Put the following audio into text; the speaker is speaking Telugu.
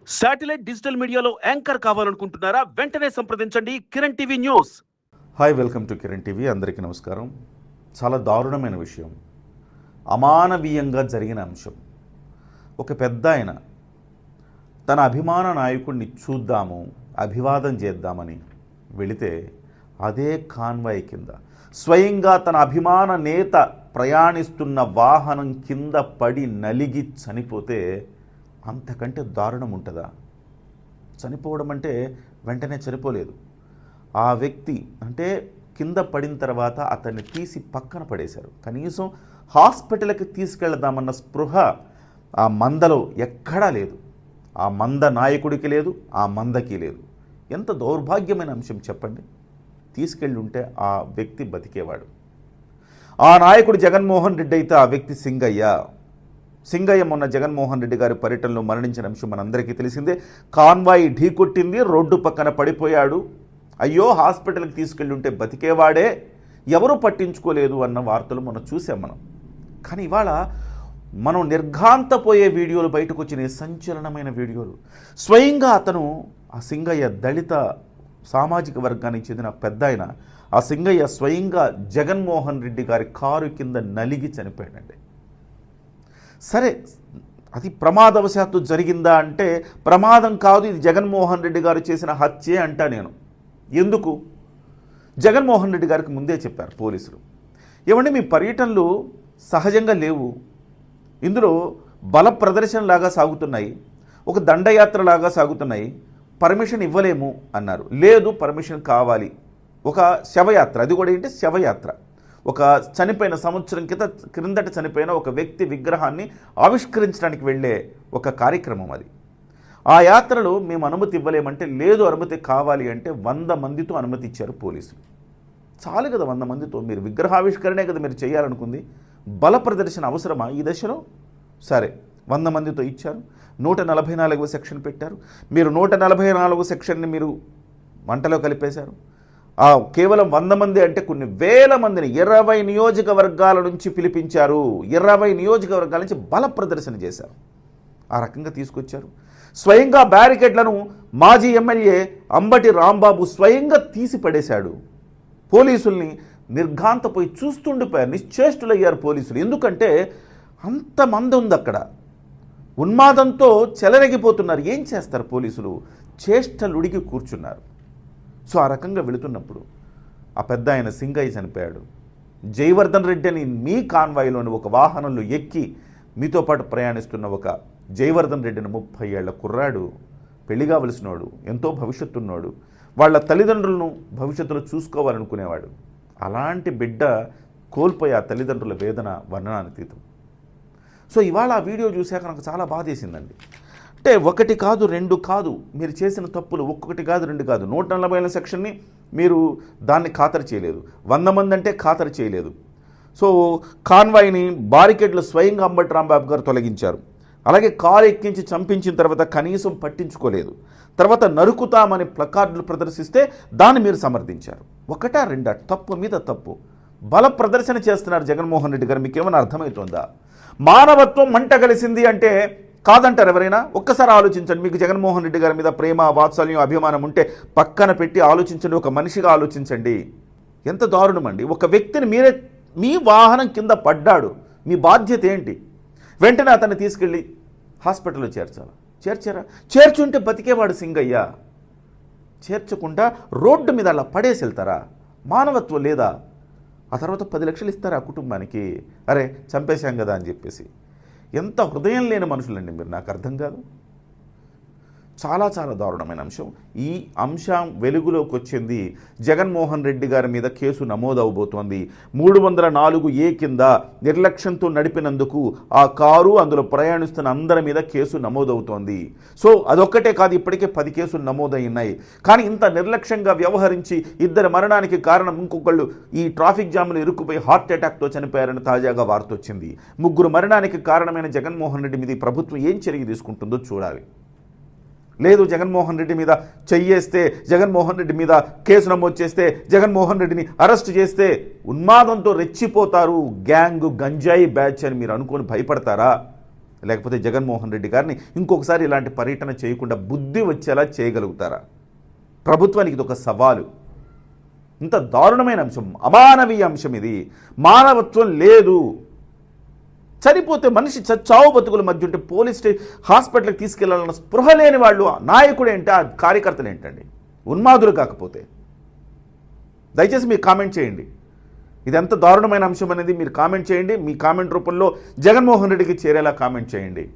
శాటిలైట్ డిజిటల్ మీడియాలో యాంకర్ కావాలనుకుంటున్నారా? వెంటనే సంప్రదించండి Kiran TV news. Hi, welcome to Kiran TV. అందరికీ నమస్కారం. చాలా దారుణమైన విషయం, అమానవీయంగా జరిగిన అంశం. ఒక పెద్ద ఆయన తన అభిమాన నాయకుడిని చూద్దాము, అభివాదం చేద్దామని వెళితే అదే కాన్వాయ్ కింద స్వయంగా తన అభిమాన నేత ప్రయాణిస్తున్న వాహనం కింద పడి నలిగి చనిపోతే అంతకంటే దారుణం ఉంటుందా? చనిపోవడం అంటే వెంటనే చనిపోలేదు. ఆ వ్యక్తి అంటే కింద పడిన తర్వాత అతన్ని తీసి పక్కన పడేశారు. కనీసం హాస్పిటల్కి తీసుకెళ్దామన్న స్పృహ ఆ మందలో ఎక్కడా లేదు. ఆ మంద నాయకుడికి లేదు, ఆ మందకి లేదు. ఎంత దౌర్భాగ్యమైన అంశం చెప్పండి. తీసుకెళ్ళి ఉంటే ఆ వ్యక్తి బతికేవాడు. ఆ నాయకుడు జగన్మోహన్ రెడ్డి అయితే ఆ వ్యక్తి సింగయ్య మొన్న జగన్మోహన్ రెడ్డి గారి పర్యటనలో మరణించిన అంశం మనందరికీ తెలిసిందే. కాన్వాయ్ ఢీకొట్టింది, రోడ్డు పక్కన పడిపోయాడు. అయ్యో, హాస్పిటల్కి తీసుకెళ్ళి ఉంటే బతికేవాడే, ఎవరు పట్టించుకోలేదు అన్న వార్తలు మనం చూసాం. కానీ ఇవాళ మనం నిర్ఘాంతపోయే వీడియోలు బయటకు వచ్చిన సంచలనమైన వీడియోలు. స్వయంగా అతను ఆ సింగయ్య దళిత సామాజిక వర్గానికి చెందిన పెద్ద ఆయన. ఆ సింగయ్య స్వయంగా జగన్మోహన్ రెడ్డి గారి కారు కింద నలిగి చనిపోయాడండి. సరే, అది ప్రమాదవశాత్తు జరిగిందా అంటే ప్రమాదం కాదు, ఇది జగన్మోహన్ రెడ్డి గారు చేసిన హత్యే అంటా నేను. ఎందుకు? జగన్మోహన్ రెడ్డి గారికి ముందే చెప్పారు పోలీసులు, ఏమంటే మీ పర్యటనలు సహజంగా లేవు, ఇందులో బల ప్రదర్శనలాగా సాగుతున్నాయి, ఒక దండయాత్రలాగా సాగుతున్నాయి, పర్మిషన్ ఇవ్వలేము అన్నారు. లేదు, పర్మిషన్ కావాలి. ఒక శవయాత్ర, అది కూడా ఏంటి శవయాత్ర, ఒక చనిపోయిన సంవత్సరం క్రిందట చనిపోయిన ఒక వ్యక్తి విగ్రహాన్ని ఆవిష్కరించడానికి వెళ్ళే ఒక కార్యక్రమం అది. ఆ యాత్రలో మేము అనుమతి ఇవ్వలేమంటే లేదు, అనుమతి కావాలి అంటే 100 మందితో అనుమతి ఇచ్చారు పోలీసులు. చాలు కదా, 100 మందితో మీరు విగ్రహావిష్కరణే కదా మీరు చేయాలనుకుంది, బల ప్రదర్శన అవసరమా ఈ దశలో? సరే, 100 మందితో ఇచ్చారు. 144వ సెక్షన్ పెట్టారు. మీరు 144వ సెక్షన్ని మీరు మంటలో కలిపేశారు. కేవలం 100 మంది అంటే కొన్ని వేల మందిని 20 నియోజకవర్గాల నుంచి పిలిపించారు. 20 నియోజకవర్గాల నుంచి బల ప్రదర్శన చేశారు. ఆ రకంగా తీసుకొచ్చారు. స్వయంగా బ్యారికేడ్లను మాజీ ఎమ్మెల్యే అంబటి రాంబాబు స్వయంగా తీసి పడేశాడు. పోలీసుల్ని నిర్ఘాంతపోయి చూస్తుండిపోయారు, నిశ్చేష్టులయ్యారు పోలీసులు. ఎందుకంటే అంతమంది ఉంది అక్కడ, ఉన్మాదంతో చెలరెగిపోతున్నారు. ఏం చేస్తారు పోలీసులు? చేష్టలుడిగి కూర్చున్నారు. సో ఆ రకంగా వెళుతున్నప్పుడు ఆ పెద్ద ఆయన సింగయ్య చనిపోయాడు. జయవర్ధన్ రెడ్డి అని మీ కాన్వాయ్లోని ఒక వాహనంలో ఎక్కి మీతో పాటు ప్రయాణిస్తున్న ఒక జయవర్ధన్ రెడ్డిని 30 ఏళ్ల కుర్రాడు, పెళ్లి కావలసినోడు, ఎంతో భవిష్యత్తు ఉన్నాడు, వాళ్ళ తల్లిదండ్రులను భవిష్యత్తులో చూసుకోవాలనుకునేవాడు. అలాంటి బిడ్డ కోల్పోయి ఆ తల్లిదండ్రుల వేదన వర్ణనాతీతం. సో ఇవాళ ఆ వీడియో చూశాక నాకు చాలా బాధేసిందండి. అంటే ఒకటి కాదు, 2 కాదు, మీరు చేసిన తప్పులు ఒక్కొక్కటి కాదు, 2 కాదు. 140వ సెక్షన్ని మీరు దాన్ని ఖాతరు చేయలేదు, 100 మంది అంటే ఖాతరు చేయలేదు. సో కాన్వాయ్ని బారికేడ్లు స్వయంగా అంబటి రాంబాబు గారు తొలగించారు. అలాగే కారు ఎక్కించి చంపించిన తర్వాత కనీసం పట్టించుకోలేదు. తర్వాత నరుకుతామని ప్లకార్డులు ప్రదర్శిస్తే దాన్ని మీరు సమర్థించారు. 1, 2 తప్పు మీద తప్పు. బల ప్రదర్శన చేస్తున్నారు జగన్మోహన్ రెడ్డి గారు. మీకేమైనా అర్థమవుతుందా? మానవత్వం మంట కలిసింది అంటే కాదంటారు ఎవరైనా? ఒక్కసారి ఆలోచించండి. మీకు జగన్మోహన్ రెడ్డి గారి మీద ప్రేమ, వాత్సల్యం, అభిమానం ఉంటే పక్కన పెట్టి ఆలోచించండి, ఒక మనిషిగా ఆలోచించండి. ఎంత దారుణం అండి. ఒక వ్యక్తిని మీ వాహనం కింద పడ్డాడు, మీ బాధ్యత ఏంటి? వెంటనే అతన్ని తీసుకెళ్ళి హాస్పిటల్లో చేర్చారా? చేర్చుంటే బతికేవాడు సింగయ్య. చేర్చకుండా రోడ్డు మీద అలా పడేసి వెళ్తారా? మానవత్వం లేదా? ఆ తర్వాత 10 లక్షలు ఇస్తారా ఆ కుటుంబానికి? అరే చంపేశాం కదా అని చెప్పేసి. ఎంత హృదయం లేని మనుషులండి మీరు, నాకు అర్థం కాదు. చాలా చాలా దారుణమైన అంశం. ఈ అంశం వెలుగులోకి వచ్చింది. జగన్మోహన్ రెడ్డి గారి మీద కేసు నమోదవబోతోంది. 304A కింద నిర్లక్ష్యంతో నడిపినందుకు ఆ కారు, అందులో ప్రయాణిస్తున్న అందరి మీద కేసు నమోదవుతోంది. సో అదొక్కటే కాదు, ఇప్పటికే 10 కేసులు నమోదయ్యాయి. కానీ ఇంత నిర్లక్ష్యంగా వ్యవహరించి 2 మరణానికి కారణం ఇంకొకళ్ళు ఈ ట్రాఫిక్ జామ్లు ఇరుక్కుపోయి హార్ట్ అటాక్తో చనిపోయారని తాజాగా వార్త వచ్చింది. 3 మరణానికి కారణమైన జగన్మోహన్ రెడ్డి మీద ప్రభుత్వం ఏం చర్య తీసుకుంటుందో చూడాలి. లేదు, జగన్మోహన్ రెడ్డి మీద చెయ్యేస్తే, జగన్మోహన్ రెడ్డి మీద కేసు నమోదు చేస్తే, జగన్మోహన్ రెడ్డిని అరెస్ట్ చేస్తే ఉన్మాదంతో రెచ్చిపోతారు, గ్యాంగ్ గంజాయి బ్యాచ్ అని మీరు అనుకొని భయపడతారా? లేకపోతే జగన్మోహన్ రెడ్డి గారిని ఇంకొకసారి ఇలాంటి పర్యటన చేయకుండా బుద్ధి వచ్చేలా చేయగలుగుతారా? ప్రభుత్వానికి ఇది ఒక సవాలు. ఇంత దారుణమైన అంశం, అమానవీయ అంశం ఇది. మానవత్వం లేదు. చనిపోతే మనిషి చావు బతుకుల మధ్య ఉంటే పోలీస్ హాస్పిటల్కి తీసుకెళ్లాలన్న స్పృహ లేని వాళ్ళు నాయకుడు ఏంటి, ఆ కార్యకర్తలు ఏంటండి? ఉన్మాదులు కాకపోతే. దయచేసి మీరు కామెంట్ చేయండి. ఇది ఎంత దారుణమైన అంశం అనేది మీరు కామెంట్ చేయండి. మీ కామెంట్ రూపంలో జగన్మోహన్ రెడ్డికి చేరేలా కామెంట్ చేయండి.